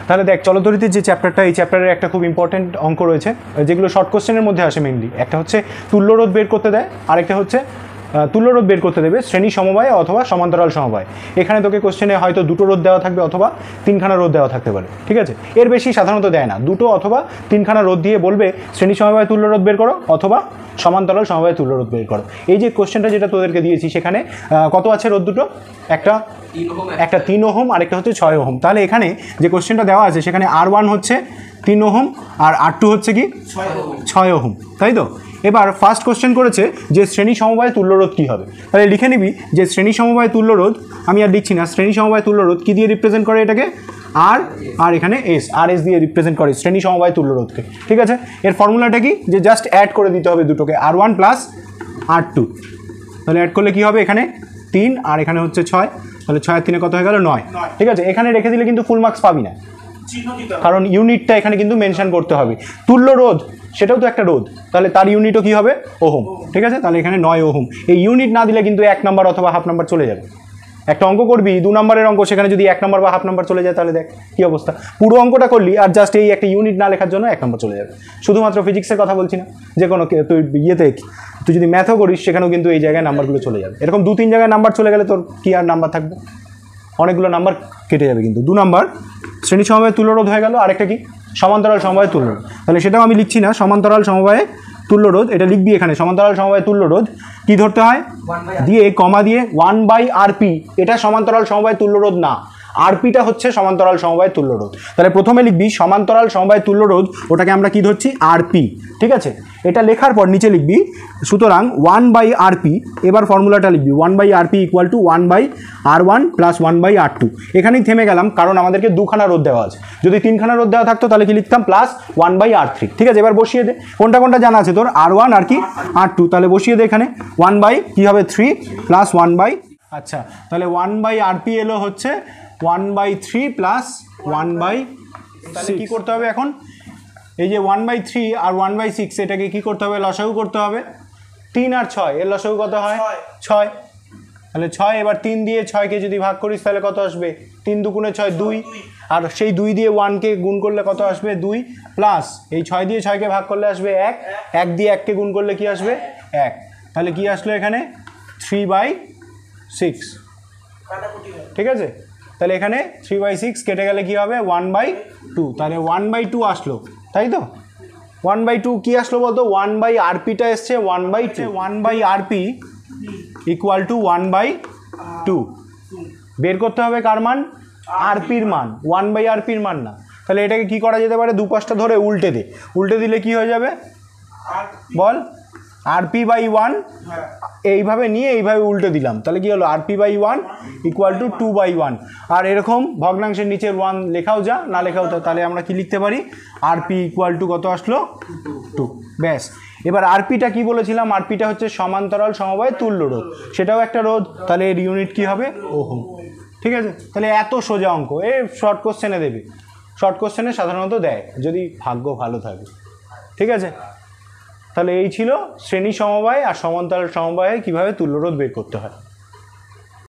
তাহলে দেখ চলতরিতির যে চ্যাপ্টারটা, এই চ্যাপ্টারের একটা খুব ইম্পর্টেন্ট অঙ্ক রয়েছে যেগুলো শর্ট কোশ্চেনের মধ্যে আসে মেনলি। একটা হচ্ছে তুল্যরোধ বের করতে দেয়, আরেকটা হচ্ছে তুল্যরোধ বের করতে দেবে শ্রেণী সমবায় অথবা সমান্তরাল সমবায়। এখানে তোকে কোশ্চেনে হয়তো দুটো রোধ দেওয়া থাকবে অথবা তিনখানা রোধ দেওয়া থাকতে পারে, ঠিক আছে? এর বেশি সাধারণত দেয় না, দুটো অথবা তিনখানা রোধ দিয়ে বলবে শ্রেণী সমবায় তুল্যরোধ বের করো অথবা সমান্তরাল সমবায় তুল্যরোধ বের করো। এই যে কোশ্চেনটা যেটা তোদেরকে দিয়েছি সেখানে কত আছে রোধ দুটো? একটা 3 ওহম আর একটা হচ্ছে 6 ওহম। তাহলে এখানে যে কোশ্চেনটা দেওয়া আছে সেখানে R1 হচ্ছে 3 ওহম আর R2 হচ্ছে কি 6 ওহম, তাই তো? এবার ফার্স্ট কোশ্চেন করেছে যে শ্রেণী সমবায় তুল্যরোধ কী হবে। তাহলে লিখে নিবি যে শ্রেণী সমবায় তুল্যরোধ, আমি আর লিখছি না, শ্রেণী সমবায় তুল্যরোধ কী দিয়ে রিপ্রেজেন্ট করে এটাকে? আর এখানে এস দিয়ে রিপ্রেজেন্ট করে শ্রেণী সমবায় তুল্যরোধকে, ঠিক আছে? এর ফর্মুলাটা কি? যে জাস্ট অ্যাড করে দিতে হবে দুটোকে, R1 প্লাস R2। তাহলে অ্যাড করলে কী হবে? এখানে 3 আর এখানে হচ্ছে 6, তাহলে 6 আর 3 কত হয়ে গেল? 9, ঠিক আছে? এখানে রেখে দিলে কিন্তু ফুল মার্কস পাবি না, কারণ ইউনিটটা এখানে কিন্তু মেনশন করতে হবে। তুল্য রোধ সেটাও তো একটা রোধ, তাহলে তার ইউনিটও কী হবে? ওহম, ঠিক আছে? তাহলে এখানে 9 ওহম। এই ইউনিট না দিলে কিন্তু 1 নাম্বার অথবা হাফ নাম্বার চলে যাবে। একটা অঙ্ক করবি 2 নম্বরের অঙ্ক, সেখানে যদি 1 নাম্বার বা হাফ নাম্বার চলে যায় তাহলে দেখ কী অবস্থা। পুরো অঙ্কটা করলি আর জাস্ট এই একটা ইউনিট না লেখার জন্য 1 নাম্বার চলে যাবে। শুধুমাত্র ফিজিক্সের কথা বলছি না, যে কোনো তুই তুই যদি ম্যাথও করিস সেখানেও কিন্তু এই জায়গায় নাম্বারগুলো চলে যাবে। এরকম 2-3 জায়গায় নাম্বার চলে গেলে তোর কী আর নাম্বার থাকবে? অনেকগুলো নাম্বার কেটে যাবে কিন্তু। 2 নাম্বার শ্রেণী সমবায় তুল্যরোধ হয়ে গেল, আরেকটা কি? সমান্তরাল সমবায় তুল্যরোধ। তাহলে সেটাও আমি লিখছি না, সমান্তরাল সমবায়ে তুল্যরোধ এটা লিখবি এখানে। সমান্তরাল সমবায় তুল্যরোধ কি ধরতে হয়? দিয়ে কমা দিয়ে 1/RP, এটা সমান্তরাল সমবায় তুল্যরোধ না, আরপিটা হচ্ছে সমান্তরাল সমবায় তুল্যরোধ। তাহলে প্রথমে লিখবি সমান্তরাল সমবায় তুল্যরোধ, ওটাকে আমরা কি ধরছি? আরপি, ঠিক আছে? এটা লেখার পর নিচে লিখবি সুতরাং 1/RP। এবার ফর্মুলাটা লিখবি 1/RP equal to 1/R1 plus 1/R2। এখানেই থেমে গেলাম কারণ আমাদেরকে 2খানা রোধ দেওয়া আছে। যদি 3খানা রোধ দেওয়া থাকতো তাহলে কি লিখতাম? প্লাস 1/R3, ঠিক আছে? এবার বসিয়ে দে, কোনটা কোনটা জানা আছে তোর? R1 আর কি R2, তাহলে বসিয়ে দে এখানে 1/3 প্লাস 1/, আচ্ছা তাহলে 1/RP এলো হচ্ছে 1/3 প্লাস 1/, তাহলে কী করতে হবে এখন? এই যে 1/3 আর 1/6 এটাকে কী করতে হবে? লসাগু করতে হবে। 3 আর 6 এর লসাগু কত হয়? 6। তাহলে 6, এবার 3 দিয়ে 6কে যদি ভাগ করিস তাহলে কত আসবে? 3 দুগুণে 6 2, আর সেই 2 দিয়ে 1কে গুণ করলে কত আসবে? 2, প্লাস এই 6 দিয়ে 6কে ভাগ করলে আসবে 1, 1 দিয়ে 1কে গুণ করলে কি আসবে? 1। তাহলে কি আসলো এখানে? 3/6, ঠিক আছে? তাহলে এখানে 3/6 কেটে গেলে কি হবে? 1/2, তাহলে 1/2 আসলো, তাই তো? 1/2 কি আসলো বলতো? 1/RPটা এসছে 1/2, 1/RP ইকুয়াল টু 1/2। বের করতে হবে কার মান? আরপির মান, 1/RPর মান না। তাহলে এটাকে কি করা যেতে পারে? 2 পাশটা ধরে উল্টে দে, উল্টে দিলে কি হয়ে যাবে বল? RP/1, এইভাবে নিয়ে এইভাবে উল্টে দিলাম, তাহলে কি হলো? RP/1 equal to 2/1। আর এরকম ভগ্নাংশের নিচের 1 লেখাও যা, না লেখাও তা, তাহলে আমরা কি লিখতে পারি? RP ইকুয়াল টু কত আসলো? 2, ব্যাস। এবার আরপিটা কি বলেছিলাম? আরপিটা হচ্ছে সমান্তরাল সমবায় তুল্য রোধ, সেটাও একটা রোধ, তাহলে এর ইউনিট কি হবে? ওহম, ঠিক আছে? তাহলে এত সোজা অঙ্ক এ শর্ট কোশ্চেনে দেবে, শর্ট কোশ্চেনে সাধারণত দেয় যদি ভাগ্য ভালো থাকে, ঠিক আছে? তাহলে এই ছিল শ্রেণী সমবায় আর সমান্তরাল সমবায়ে কীভাবে তুল্যরোধ বের করতে হয়।